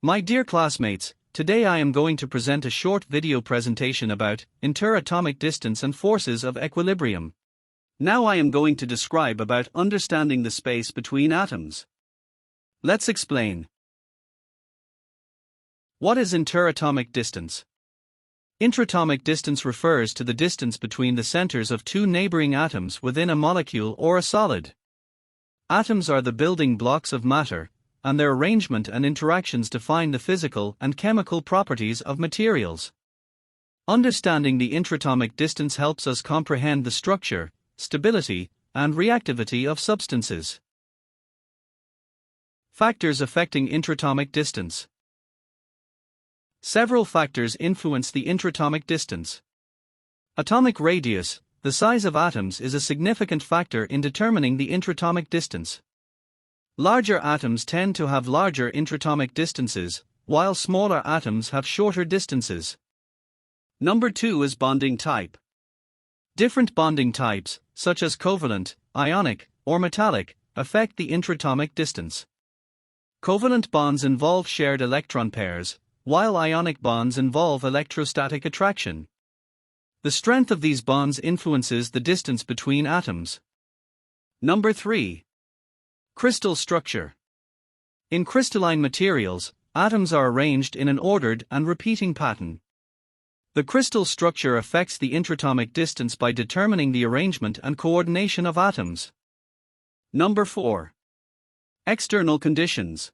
My dear classmates, today I am going to present a short video presentation about interatomic distance and forces of equilibrium. Now I am going to describe about understanding the space between atoms. Let's explain. What is interatomic distance? Intraatomic distance refers to the distance between the centers of two neighboring atoms within a molecule or a solid. Atoms are the building blocks of matter, and their arrangement and interactions define the physical and chemical properties of materials. Understanding the intraatomic distance helps us comprehend the structure, stability, and reactivity of substances. Factors affecting intraatomic distance. Several factors influence the intraatomic distance. Atomic radius, the size of atoms, is a significant factor in determining the intraatomic distance. Larger atoms tend to have larger intraatomic distances, while smaller atoms have shorter distances. Number 2 is bonding type. Different bonding types, such as covalent, ionic, or metallic, affect the intraatomic distance. Covalent bonds involve shared electron pairs, while ionic bonds involve electrostatic attraction. The strength of these bonds influences the distance between atoms. Number 3. Crystal structure. In crystalline materials, atoms are arranged in an ordered and repeating pattern. The crystal structure affects the intraatomic distance by determining the arrangement and coordination of atoms. Number 4. External conditions.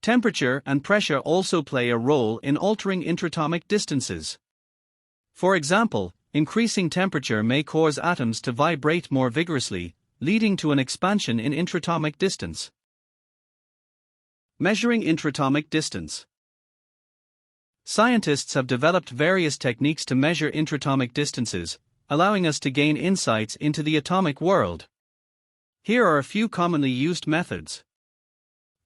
Temperature and pressure also play a role in altering intraatomic distances. For example, increasing temperature may cause atoms to vibrate more vigorously, leading to an expansion in intraatomic distance. Measuring intraatomic distance. Scientists have developed various techniques to measure intraatomic distances, allowing us to gain insights into the atomic world. Here are a few commonly used methods.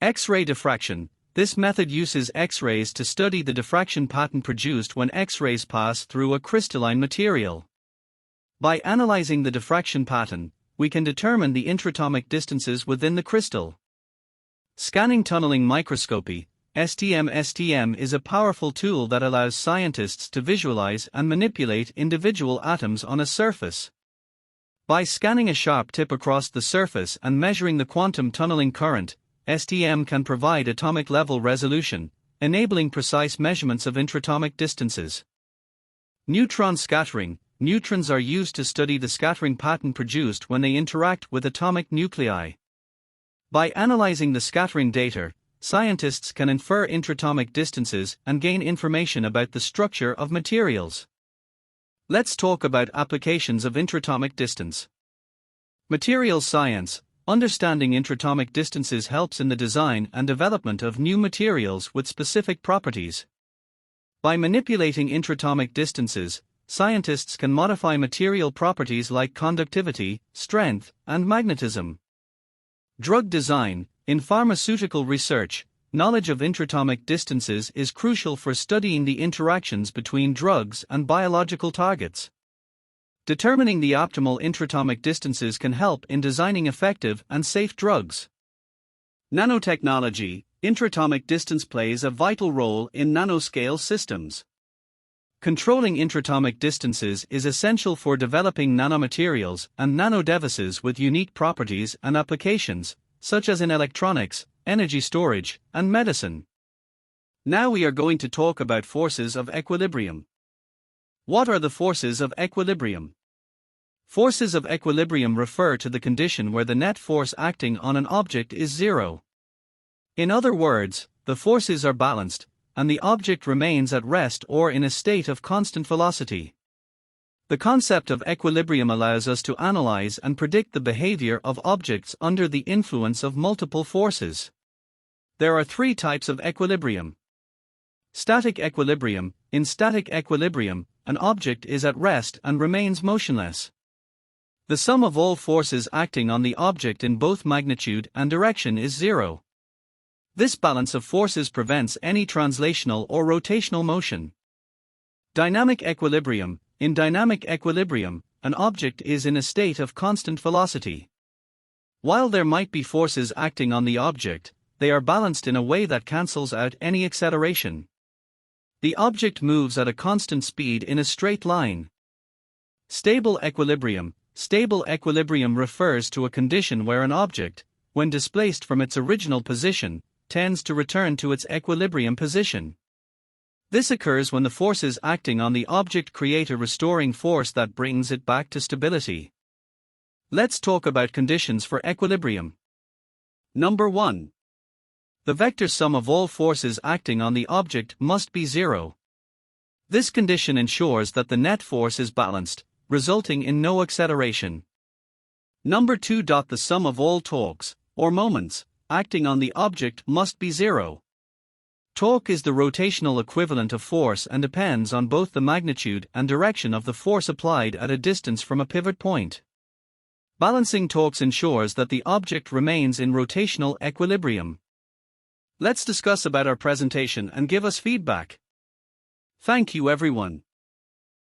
X-ray diffraction. This method uses X-rays to study the diffraction pattern produced when X-rays pass through a crystalline material. By analyzing the diffraction pattern, we can determine the intraatomic distances within the crystal. Scanning tunneling microscopy, STM is a powerful tool that allows scientists to visualize and manipulate individual atoms on a surface. By scanning a sharp tip across the surface and measuring the quantum tunneling current, STM can provide atomic-level resolution, enabling precise measurements of intraatomic distances. Neutron scattering. Neutrons are used to study the scattering pattern produced when they interact with atomic nuclei. By analyzing the scattering data, scientists can infer intraatomic distances and gain information about the structure of materials. Let's talk about applications of intraatomic distance. Materials science. Understanding intraatomic distances helps in the design and development of new materials with specific properties. By manipulating intraatomic distances, scientists can modify material properties like conductivity, strength, and magnetism. Drug design. In pharmaceutical research, knowledge of intraatomic distances is crucial for studying the interactions between drugs and biological targets. Determining the optimal intraatomic distances can help in designing effective and safe drugs. Nanotechnology. Intraatomic distance plays a vital role in nanoscale systems. Controlling intraatomic distances is essential for developing nanomaterials and nanodevices with unique properties and applications, such as in electronics, energy storage, and medicine. Now we are going to talk about forces of equilibrium. What are the forces of equilibrium? Forces of equilibrium refer to the condition where the net force acting on an object is zero. In other words, the forces are balanced, and the object remains at rest or in a state of constant velocity. The concept of equilibrium allows us to analyze and predict the behavior of objects under the influence of multiple forces. There are 3 types of equilibrium. Static equilibrium. In static equilibrium, an object is at rest and remains motionless. The sum of all forces acting on the object in both magnitude and direction is zero. This balance of forces prevents any translational or rotational motion. Dynamic equilibrium. In dynamic equilibrium, an object is in a state of constant velocity. While there might be forces acting on the object, they are balanced in a way that cancels out any acceleration. The object moves at a constant speed in a straight line. Stable equilibrium. Stable equilibrium refers to a condition where an object, when displaced from its original position, tends to return to its equilibrium position. This occurs when the forces acting on the object create a restoring force that brings it back to stability. Let's talk about conditions for equilibrium. Number 1. The vector sum of all forces acting on the object must be zero. This condition ensures that the net force is balanced, resulting in no acceleration. Number 2. The sum of all torques, or moments, acting on the object must be zero. Torque is the rotational equivalent of force and depends on both the magnitude and direction of the force applied at a distance from a pivot point. Balancing torques ensures that the object remains in rotational equilibrium. Let's discuss about our presentation and give us feedback. Thank you everyone.